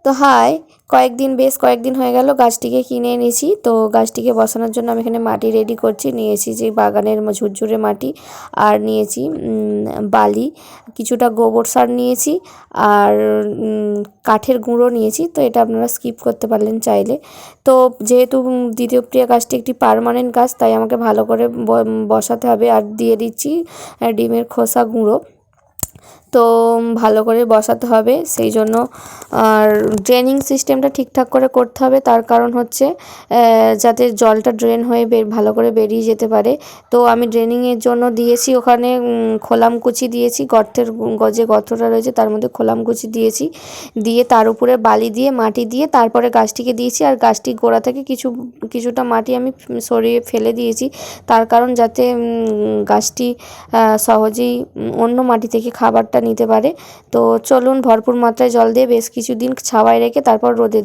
তো হাই, বেশ কয়েকদিন হয়ে গেল গাছটিকে কিনে এনেছি। তো গাছটিকে বসানোর জন্য আমি এখানে মাটি রেডি করছি। নিয়েছি যে বাগানের ঝুরঝুরে মাটি, আর নিয়েছি বালি, কিছুটা গোবর সার নিয়েছি, আর কাঠের গুঁড়ো নিয়েছি। তো এটা আপনারা স্কিপ করতে পারলেন চাইলে। তো যেহেতু দ্বিতীয়প্রিয়া গাছটি একটি পার্মানেন্ট গাছ, তাই আমাকে ভালো করে বসাতে হবে। আর দিয়ে দিচ্ছি ডিমের খোসা গুঁড়ো। তো ভালো করে বসাতে হবে, সেই জন্য। আর ড্রেনিং সিস্টেমটা ঠিকঠাক করে করতে হবে, তার কারণ হচ্ছে যাতে জলটা ড্রেন হয়ে ভালো করে বেরিয়ে যেতে পারে। তো আমি ড্রেনিংয়ের জন্য দিয়েছি ওখানে খোলামকুচি দিয়েছি, গর্তের যে গর্তটা রয়েছে তার মধ্যে খোলামকুচি দিয়েছি, দিয়ে তার উপরে বালি দিয়ে মাটি দিয়ে তারপরে গাছটিকে দিয়েছি। আর গাছটির গোড়া থেকে কিছুটা মাটি আমি সরিয়ে ফেলে দিয়েছি, তার কারণ যাতে গাছটি সহজেই অন্য মাটি থেকে খাবারটা নিতে পারে। তো চলুন ভরপুর মাত্রায় জল দিয়ে বেশ কিছুদিন ছাওয়ায় রেখে তারপর রোদে